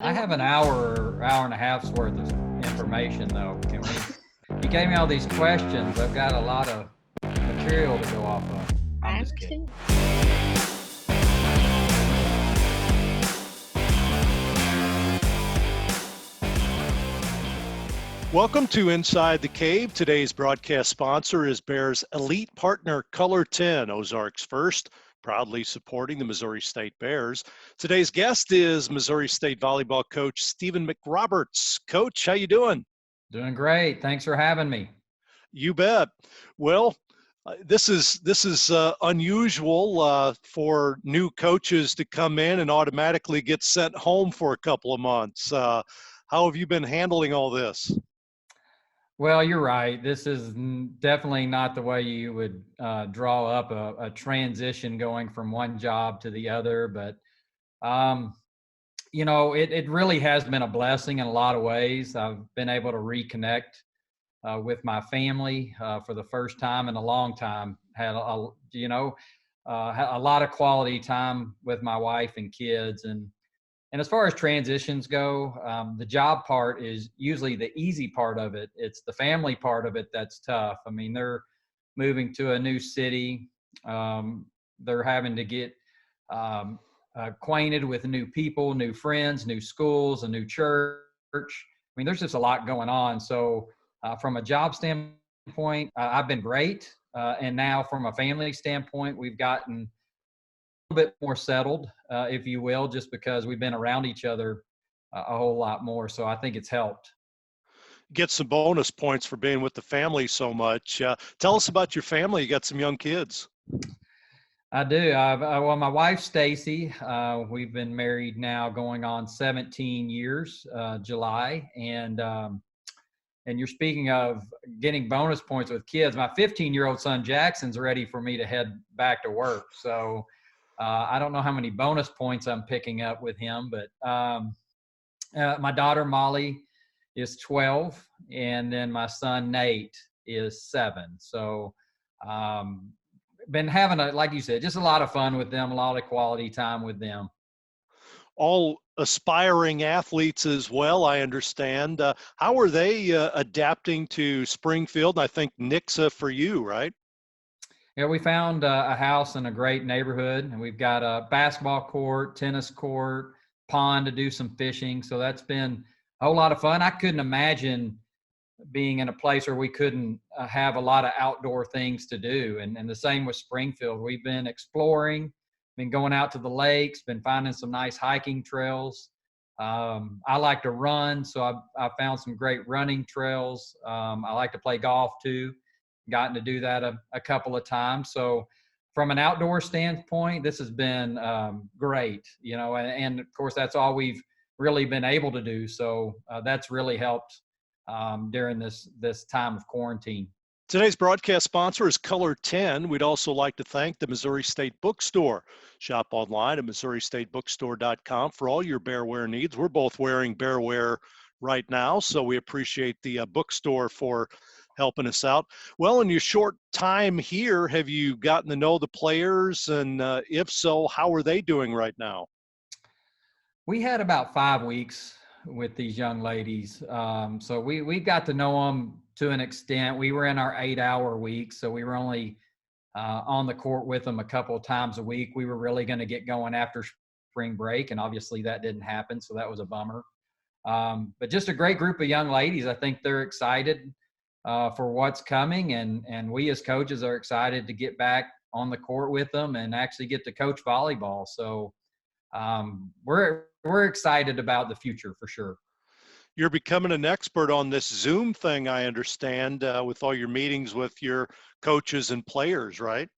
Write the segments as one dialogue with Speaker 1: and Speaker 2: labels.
Speaker 1: I have an hour, hour and a half's worth of information, though. Can we? You gave me all these questions. I've got a lot of material to go off of. I'm just kidding.
Speaker 2: Welcome to Inside the Cave. Today's broadcast sponsor is Bears elite partner Color 10, Ozarks First, proudly supporting the Missouri State Bears. Today's guest is Missouri State volleyball coach Steven McRoberts. Coach, how you doing?
Speaker 1: Doing great. Thanks for having me.
Speaker 2: You bet. Well, this is unusual for new coaches to come in and automatically get sent home for a couple of months. How have you been handling all this?
Speaker 1: Well, you're right. This is definitely not the way you would draw up a transition going from one job to the other. But, it really has been a blessing in a lot of ways. I've been able to reconnect with my family for the first time in a long time. Had a lot of quality time with my wife and kids. And as far as transitions go, the job part is usually the easy part of it. It's the family part of it that's tough. I mean, they're moving to a new city. They're having to get acquainted with new people, new friends, new schools, a new church. I mean, there's just a lot going on. So from a job standpoint, I've been great. And now from a family standpoint, we've gotten bit more settled, if you will, just because we've been around each other a whole lot more. So I think it's helped.
Speaker 2: Get some bonus points for being with the family so much. Tell us about your family. You got some young kids.
Speaker 1: I do. Well, my wife, Stacy, we've been married now going on 17 years, July. And you're speaking of getting bonus points with kids. My 15-year-old son, Jackson's ready for me to head back to work. So I don't know how many bonus points I'm picking up with him, but my daughter, Molly, is 12, and then my son, Nate, is 7. So been having, like you said, just a lot of fun with them, a lot of quality time with them.
Speaker 2: All aspiring athletes as well, I understand. How are they adapting to Springfield? And I think Nixa for you, right?
Speaker 1: Yeah, we found a house in a great neighborhood, and we've got a basketball court, tennis court, pond to do some fishing. So that's been a whole lot of fun. I couldn't imagine being in a place where we couldn't have a lot of outdoor things to do. And the same with Springfield. We've been exploring, been going out to the lakes, been finding some nice hiking trails. I like to run, so I found some great running trails. I like to play golf too. Gotten to do that a couple of times. So from an outdoor standpoint, this has been great, and of course that's all we've really been able to do. So that's really helped during this time of quarantine.
Speaker 2: Today's broadcast sponsor is Color 10. We'd also like to thank the Missouri State Bookstore. Shop online at MissouriStateBookstore.com for all your bearwear needs. We're both wearing bearwear right now, so we appreciate the bookstore for helping us out. Well, in your short time here, have you gotten to know the players? And if so, how are they doing right now?
Speaker 1: We had about 5 weeks with these young ladies. So we got to know them to an extent. We were in our 8-hour week, so we were only on the court with them a couple of times a week. We were really going to get going after spring break, and obviously that didn't happen, so that was a bummer. But just a great group of young ladies. I think they're excited for what's coming, and we as coaches are excited to get back on the court with them and actually get to coach volleyball. So we're excited about the future for sure.
Speaker 2: You're becoming an expert on this Zoom thing, I understand, with all your meetings with your coaches and players, right?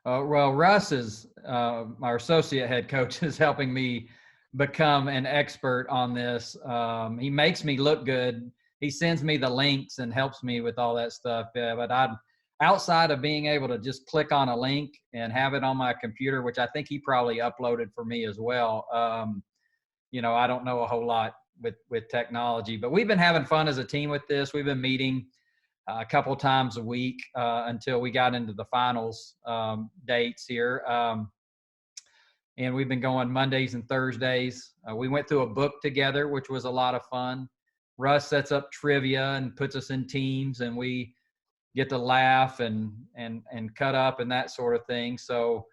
Speaker 1: Well, Russ is our associate head coach, is helping me become an expert on this. He makes me look good. He sends me the links and helps me with all that stuff. But outside of being able to just click on a link and have it on my computer, which I think he probably uploaded for me as well. I don't know a whole lot with technology, but we've been having fun as a team with this. We've been meeting a couple times a week until we got into the finals dates here. and we've been going Mondays and Thursdays. We went through a book together, which was a lot of fun. Russ sets up trivia and puts us in teams, and we get to laugh and cut up and that sort of thing. So,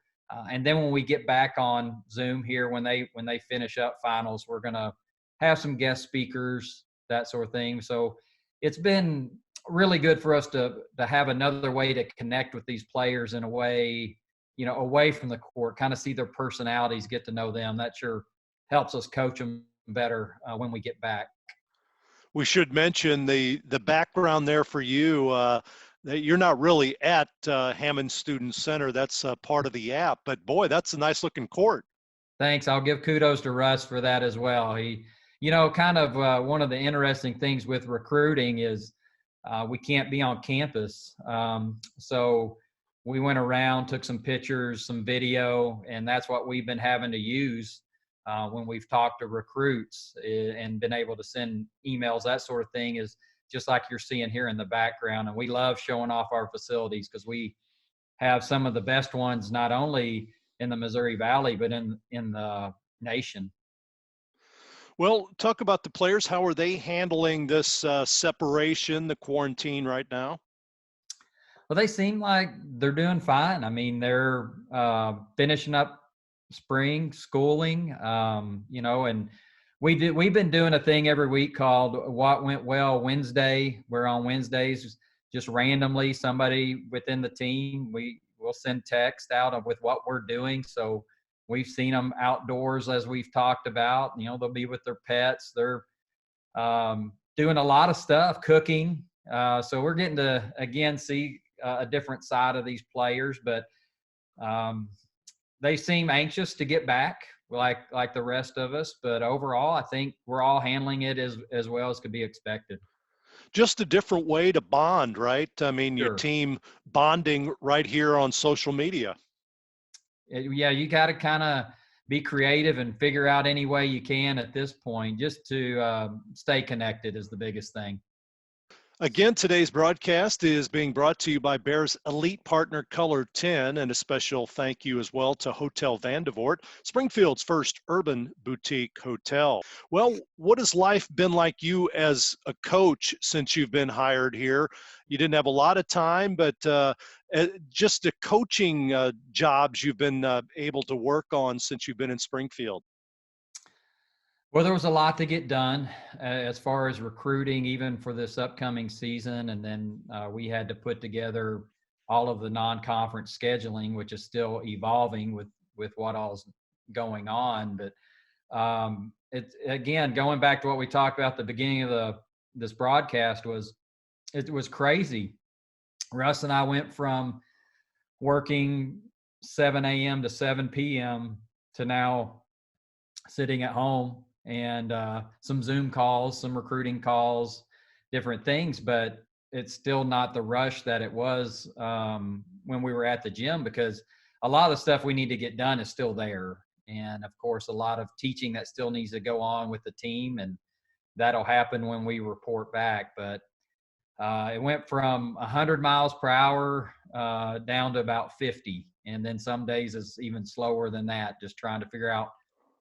Speaker 1: and then when we get back on Zoom here, when they finish up finals, we're gonna have some guest speakers, that sort of thing. So, it's been really good for us to have another way to connect with these players in a way, away from the court, kind of see their personalities, get to know them. That sure helps us coach them better when we get back.
Speaker 2: We should mention the background there for you. That you're not really at Hammond Student Center. That's part of the app. But boy, that's a nice looking court.
Speaker 1: Thanks. I'll give kudos to Russ for that as well. He, kind of one of the interesting things with recruiting is we can't be on campus. So we went around, took some pictures, some video, and that's what we've been having to use when we've talked to recruits and been able to send emails, that sort of thing, is just like you're seeing here in the background. And we love showing off our facilities because we have some of the best ones, not only in the Missouri Valley, but in the nation.
Speaker 2: Well, talk about the players. How are they handling this separation, the quarantine right now?
Speaker 1: Well, they seem like they're doing fine. I mean, they're finishing up spring schooling, and we've been doing a thing every week called What Went Well Wednesday, where on Wednesdays, just randomly somebody within the team, we'll send text out with what we're doing. So we've seen them outdoors, as we've talked about. They'll be with their pets. They're doing a lot of stuff, cooking. So we're getting to, again, see a different side of these players, but they seem anxious to get back like the rest of us. But overall, I think we're all handling it as well as could be expected.
Speaker 2: Just a different way to bond, right? I mean, your
Speaker 1: Sure.
Speaker 2: team bonding right here on social media.
Speaker 1: Yeah, you got to kind of be creative and figure out any way you can at this point just to stay connected is the biggest thing.
Speaker 2: Again, today's broadcast is being brought to you by Bears Elite Partner Color 10, and a special thank you as well to Hotel Vandevort, Springfield's first urban boutique hotel. Well, what has life been like you as a coach since you've been hired here? You didn't have a lot of time, but just the coaching jobs you've been able to work on since you've been in Springfield.
Speaker 1: Well, there was a lot to get done as far as recruiting, even for this upcoming season. And then we had to put together all of the non-conference scheduling, which is still evolving with what all's going on. But it's, again, going back to what we talked about at the beginning of this broadcast, it was crazy. Russ and I went from working 7 a.m. to 7 p.m. to now sitting at home and some Zoom calls, some recruiting calls, different things, but it's still not the rush that it was when we were at the gym, because a lot of the stuff we need to get done is still there. And of course, a lot of teaching that still needs to go on with the team, and that'll happen when we report back. But it went from 100 miles per hour down to about 50. And then some days it's even slower than that, just trying to figure out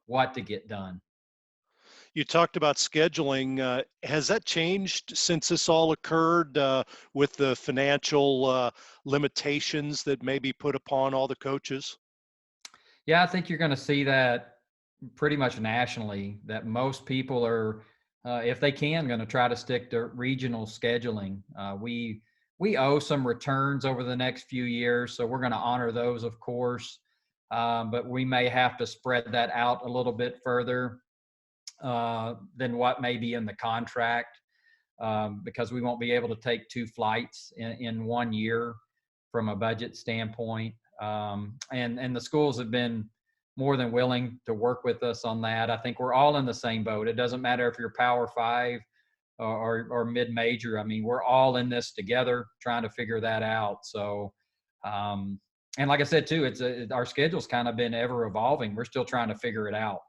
Speaker 1: what to get done.
Speaker 2: You talked about scheduling. Has that changed since this all occurred with the financial limitations that may be put upon all the coaches?
Speaker 1: Yeah, I think you're going to see that pretty much nationally, that most people are, if they can, going to try to stick to regional scheduling. We owe some returns over the next few years, so we're going to honor those, of course, but we may have to spread that out a little bit further than what may be in the contract, because we won't be able to take 2 flights in 1 year from a budget standpoint. And the schools have been more than willing to work with us on that. I think we're all in the same boat. It doesn't matter if you're Power 5 or mid-major. I mean, we're all in this together trying to figure that out. So, and like I said, too, our schedule's kind of been ever evolving. We're still trying to figure it out.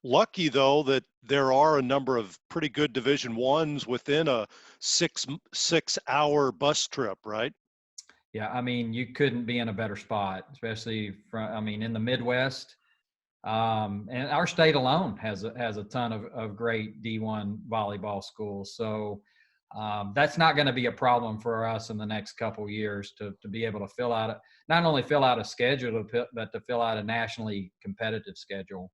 Speaker 2: Lucky though that there are a number of pretty good Division I's within a six-hour bus trip, right?
Speaker 1: Yeah, I mean, you couldn't be in a better spot, especially in the Midwest. And our state alone has a ton of great D1 volleyball schools. So that's not going to be a problem for us in the next couple years to be able to fill out not only fill out a schedule, but to fill out a nationally competitive schedule.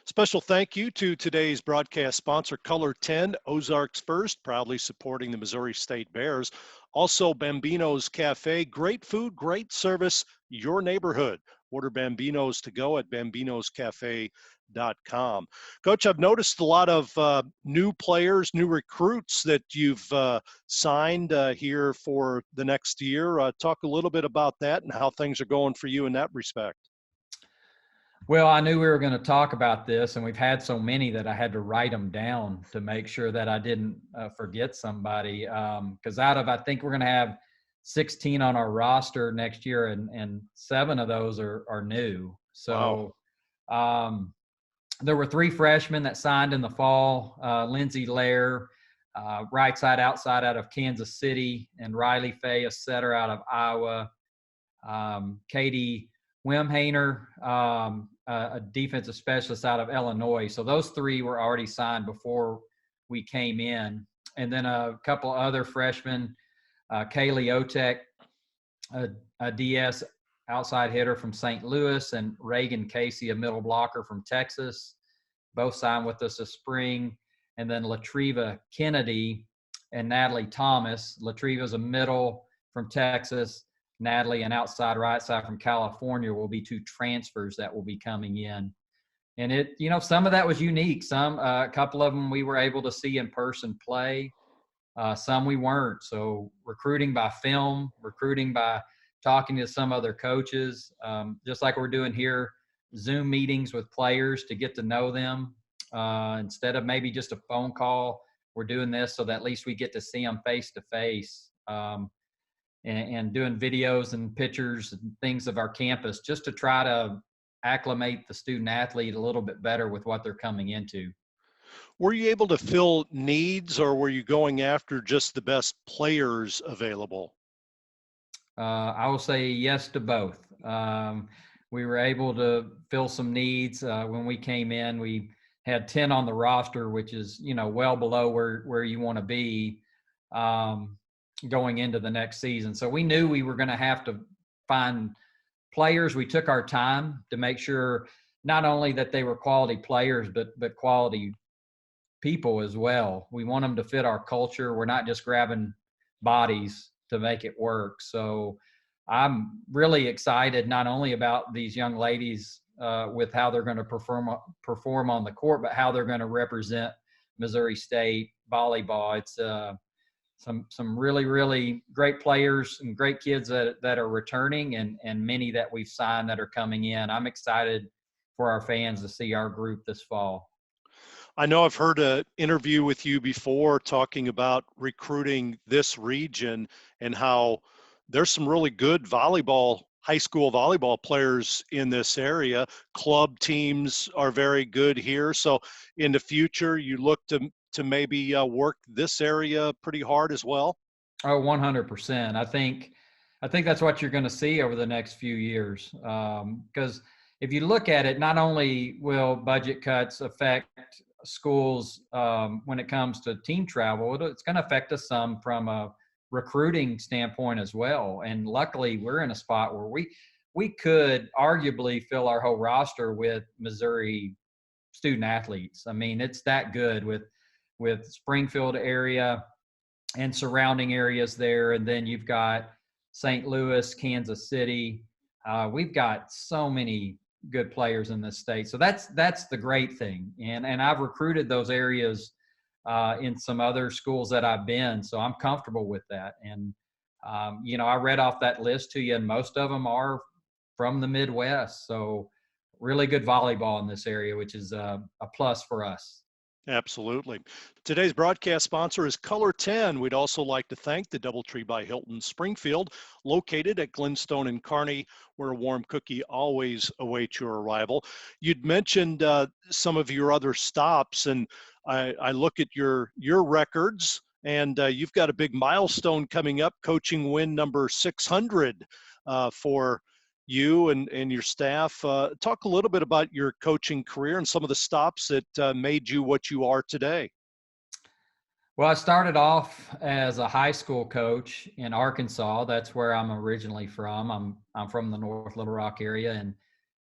Speaker 2: Special thank you to today's broadcast sponsor, Color 10, Ozarks First, proudly supporting the Missouri State Bears. Also, Bambino's Cafe, great food, great service, your neighborhood. Order Bambino's to go at bambinoscafe.com. Coach, I've noticed a lot of new players, new recruits that you've signed here for the next year. Talk a little bit about that and how things are going for you in that respect.
Speaker 1: Well, I knew we were going to talk about this, and we've had so many that I had to write them down to make sure that I didn't forget somebody. Because I think we're going to have 16 on our roster next year, and 7 of those are new. So there were 3 freshmen that signed in the fall: Lindsay Lair, right side outside out of Kansas City, and Riley Faye, a setter out of Iowa. Katie Wimhainer, a defensive specialist out of Illinois. So those 3 were already signed before we came in. And then a couple other freshmen, Kaylee Otek, a DS outside hitter from St. Louis, and Reagan Casey, a middle blocker from Texas. Both signed with us this spring. And then Latriva Kennedy and Natalie Thomas. Latriva's a middle from Texas. Natalie, an outside right side from California, will be 2 transfers that will be coming in. And some of that was unique. A couple of them we were able to see in person play. Some we weren't. So recruiting by film, recruiting by talking to some other coaches, just like we're doing here, Zoom meetings with players to get to know them. Instead of maybe just a phone call, we're doing this so that at least we get to see them face to face. And doing videos and pictures and things of our campus just to try to acclimate the student athlete a little bit better with what they're coming into.
Speaker 2: Were you able to fill needs, or were you going after just the best players available?
Speaker 1: I will say yes to both. We were able to fill some needs. When we came in, we had 10 on the roster, which is, well below where you want to be. Going into the next season. So we knew we were going to have to find players. We took our time to make sure not only that they were quality players, but quality people as well. We want them to fit our culture. We're not just grabbing bodies to make it work. So I'm really excited not only about these young ladies with how they're going to perform on the court, but how they're going to represent Missouri State volleyball. It's some really, really great players and great kids that are returning, and many that we've signed that are coming in. I'm excited for our fans to see our group this fall.
Speaker 2: I know I've heard an interview with you before talking about recruiting this region and how there's some really good high school volleyball players in this area. Club teams are very good here. So in the future, you look to maybe work this area pretty hard as well?
Speaker 1: Oh, 100%. I think that's what you're going to see over the next few years. Because if you look at it, not only will budget cuts affect schools when it comes to team travel, it's going to affect us some from a recruiting standpoint as well. And luckily, we're in a spot where we could arguably fill our whole roster with Missouri student athletes. I mean, it's that good with Springfield area and surrounding areas there. And then you've got St. Louis, Kansas City. We've got so many good players in this state. So that's the great thing. And I've recruited those areas in some other schools that I've been. So I'm comfortable with that. And, I read off that list to you, and most of them are from the Midwest. So really good volleyball in this area, which is a plus for us.
Speaker 2: Absolutely. Today's broadcast sponsor is Color 10. We'd also like to thank the DoubleTree by Hilton Springfield, located at Glenstone and Kearney, where a warm cookie always awaits your arrival. You'd mentioned some of your other stops, and I look at your records, and you've got a big milestone coming up, coaching win number 600 for you and your staff. Talk a little bit about your coaching career and some of the stops that made you what you are today.
Speaker 1: Well, I started off as a high school coach in Arkansas. That's where I'm originally from. I'm from the North Little Rock area, and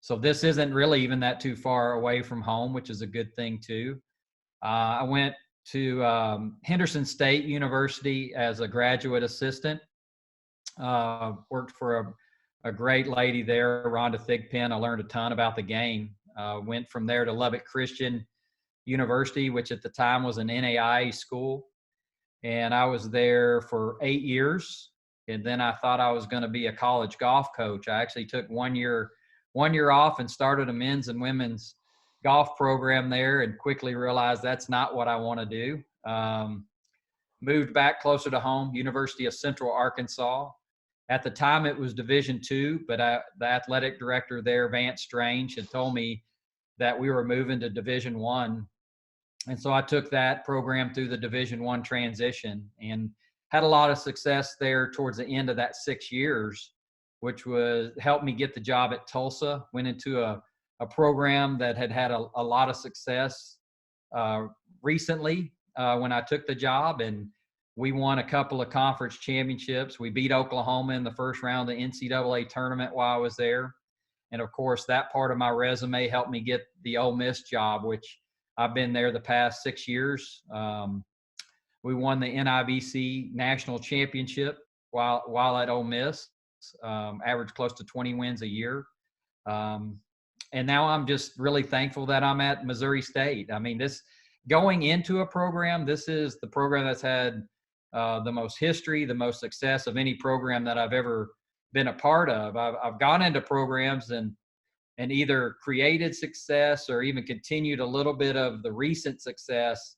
Speaker 1: so this isn't really even that too far away from home, which is a good thing too. I went to Henderson State University as a graduate assistant. Worked for a great lady there, Rhonda Thigpen. I learned a ton about the game. Went from there to Lubbock Christian University, which at the time was an NAIA school. And I was there for 8 years. And then I thought I was going to be a college golf coach. I actually took 1 year off and started a men's and women's golf program there, and quickly realized that's not what I want to do. Moved back closer to home, University of Central Arkansas. At the time, it was Division II, but the athletic director there, Vance Strange, had told me that we were moving to Division I. And so I took that program through the Division I transition and had a lot of success there towards the end of that 6 years, which was helped me get the job at Tulsa. Went into a program that had a lot of success recently when I took the job, and we won a couple of conference championships. We beat Oklahoma in the first round of the NCAA tournament while I was there. And of course, that part of my resume helped me get the Ole Miss job, which I've been there the past 6 years. We won the NIVC national championship while at Ole Miss, averaged close to 20 wins a year. And now I'm just really thankful that I'm at Missouri State. I mean, going into a program, this is the program that's had the most history, the most success of any program that I've ever been a part of. I've gone into programs and either created success or even continued a little bit of the recent success.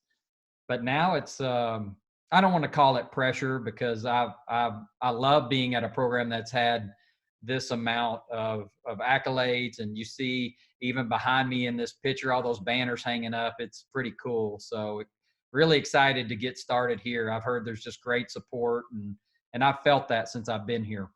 Speaker 1: But now it's, I don't want to call it pressure, because I love being at a program that's had this amount of accolades. And you see even behind me in this picture, all those banners hanging up. It's pretty cool. So really excited to get started here. I've heard there's just great support, and I've felt that since I've been here.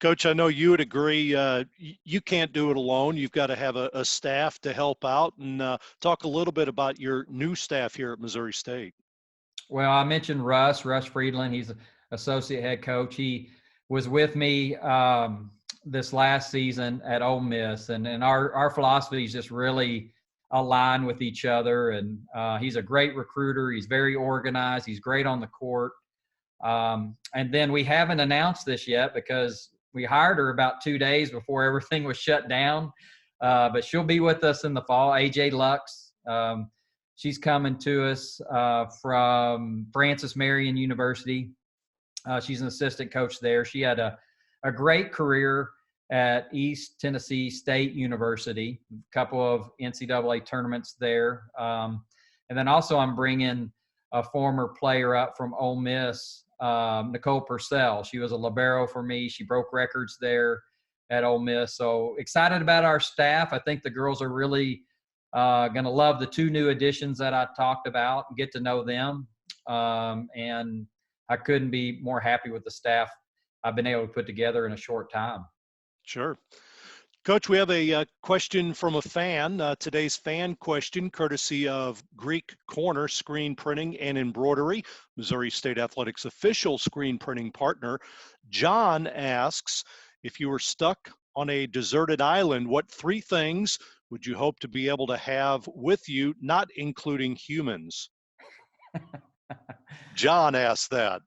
Speaker 2: Coach, I know you would agree. You can't do it alone. You've got to have a staff to help out. And talk a little bit about your new staff here at Missouri State.
Speaker 1: Well, I mentioned Russ Friedland. He's associate head coach. He was with me this last season at Ole Miss, and our philosophies just really align with each other. And he's a great recruiter. He's very organized. He's great on the court. And then we haven't announced this yet because we hired her about 2 days before everything was shut down. But she'll be with us in the fall. AJ Lux. She's coming to us from Francis Marion University. She's an assistant coach there. She had a great career at East Tennessee State University, a couple of NCAA tournaments there. And then also I'm bringing a former player up from Ole Miss, Nicole Purcell. She was a libero for me. She broke records there at Ole Miss. So excited about our staff. I think the girls are really going to love the two new additions that I talked about and get to know them. And I couldn't be more happy with the staff I've been able to put together in a short time.
Speaker 2: Sure. Coach, we have a question from a fan. Today's fan question, courtesy of Greek Corner Screen Printing and Embroidery, Missouri State Athletics official screen printing partner. John asks, if you were stuck on a deserted island, what 3 things would you hope to be able to have with you, not including humans? John asked that.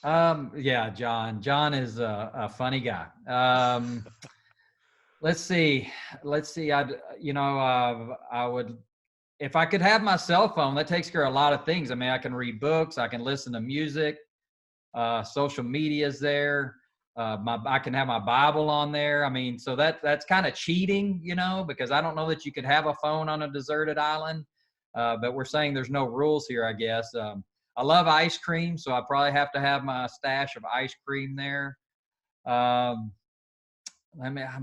Speaker 1: Yeah, John. John is a funny guy. Let's see. I would, if I could have my cell phone, that takes care of a lot of things. I mean, I can read books, I can listen to music, social media is there. I can have my Bible on there. I mean, so that's kind of cheating, because I don't know that you could have a phone on a deserted island. But we're saying there's no rules here, I guess. I love ice cream, so I probably have to have my stash of ice cream there. I'm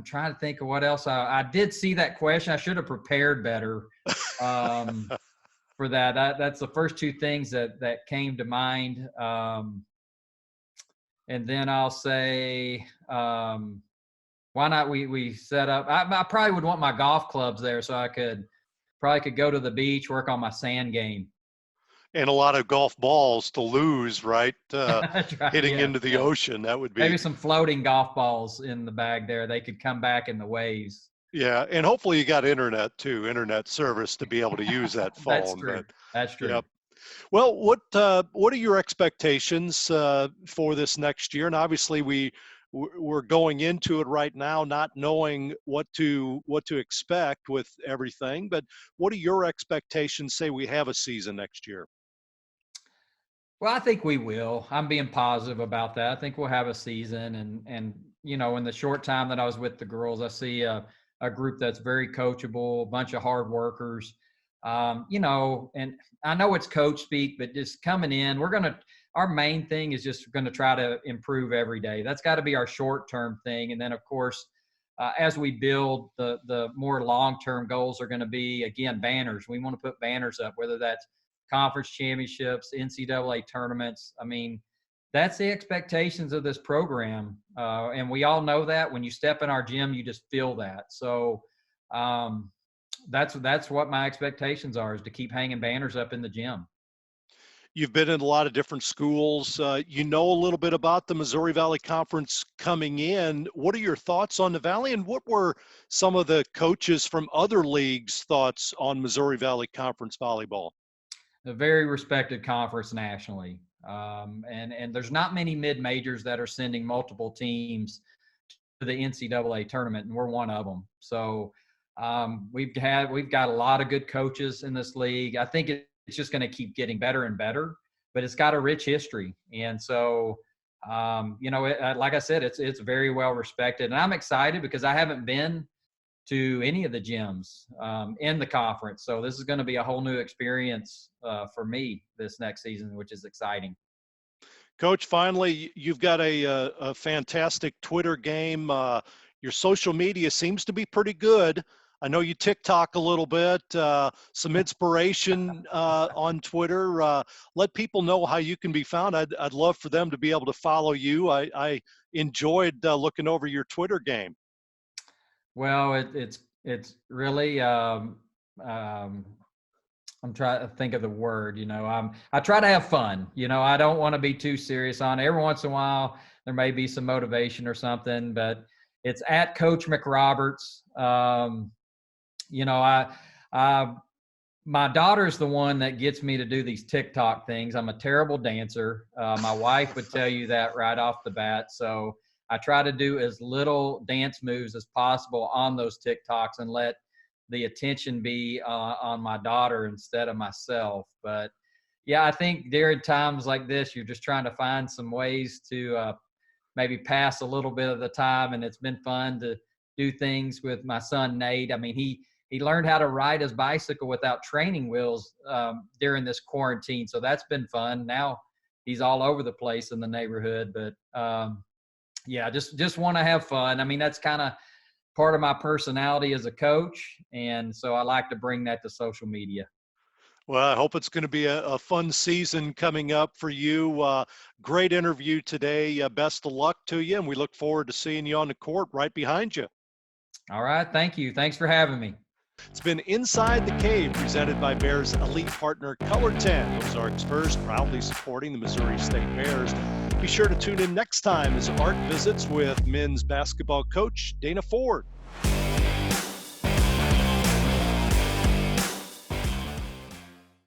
Speaker 1: trying to think of what else. I did see that question. I should have prepared better for that. That's the first 2 things that came to mind. And then I'll say Why not? We set up. I probably would want my golf clubs there, so I could go to the beach, work on my sand game.
Speaker 2: And a lot of golf balls to lose, right?
Speaker 1: That's right.
Speaker 2: Hitting
Speaker 1: Yeah,
Speaker 2: into the
Speaker 1: yeah.
Speaker 2: ocean. That would be,
Speaker 1: Maybe some floating golf balls in the bag there. They could come back in the waves.
Speaker 2: yeah. And hopefully you got internet too, internet service to be able to use that
Speaker 1: That's
Speaker 2: phone.
Speaker 1: true.
Speaker 2: But
Speaker 1: That's true.
Speaker 2: yep. Well, what are your expectations for this next year? And obviously we're going into it right now not knowing what to expect with everything. But what are your expectations? Say we have a season next year.
Speaker 1: Well, I think we will. I'm being positive about that. I think we'll have a season, and in the short time that I was with the girls, I see a group that's very coachable, a bunch of hard workers. And I know it's coach speak, but just coming in, our main thing is just going to try to improve every day. That's got to be our short-term thing. And then, of course, as we build, the more long-term goals are going to be, again, banners. We want to put banners up, whether that's conference championships, NCAA tournaments. I mean, that's the expectations of this program. And we all know that when you step in our gym, you just feel that. So that's what my expectations are, is to keep hanging banners up in the gym.
Speaker 2: You've been in a lot of different schools. You know a little bit about the Missouri Valley Conference coming in. What are your thoughts on the Valley, and what were some of the coaches from other leagues' thoughts on Missouri Valley Conference volleyball?
Speaker 1: A very respected conference nationally. And there's not many mid-majors that are sending multiple teams to the NCAA tournament, and we're one of them. So we've got a lot of good coaches in this league. I think it's just going to keep getting better and better, but it's got a rich history. And so, like I said, it's very well respected, and I'm excited because I haven't been to any of the gyms in the conference. So this is going to be a whole new experience for me this next season, which is exciting.
Speaker 2: Coach, finally, you've got a fantastic Twitter game. Your social media seems to be pretty good. I know you TikTok a little bit, some inspiration on Twitter. Let people know how you can be found. I'd love for them to be able to follow you. I enjoyed looking over your Twitter game.
Speaker 1: Well, it's really I'm trying to think of the word. I try to have fun. I don't want to be too serious on it. Every once in a while, there may be some motivation or something, but it's at Coach McRoberts. My daughter's the one that gets me to do these TikTok things. I'm a terrible dancer. My wife would tell you that right off the bat. So I try to do as little dance moves as possible on those TikToks and let the attention be on my daughter instead of myself. But yeah, I think during times like this, you're just trying to find some ways to maybe pass a little bit of the time. And it's been fun to do things with my son, Nate. I mean, he learned how to ride his bicycle without training wheels during this quarantine. So that's been fun. Now he's all over the place in the neighborhood, but yeah, just want to have fun. I mean, that's kind of part of my personality as a coach. And so I like to bring that to social media.
Speaker 2: Well, I hope it's going to be a fun season coming up for you. Great interview today. Best of luck to you. And we look forward to seeing you on the court right behind you.
Speaker 1: All right. Thank you. Thanks for having me.
Speaker 2: It's been Inside the Cave, presented by Bears elite partner Color 10. Ozarks First, proudly supporting the Missouri State Bears. Be sure to tune in next time as Art visits with men's basketball coach Dana Ford.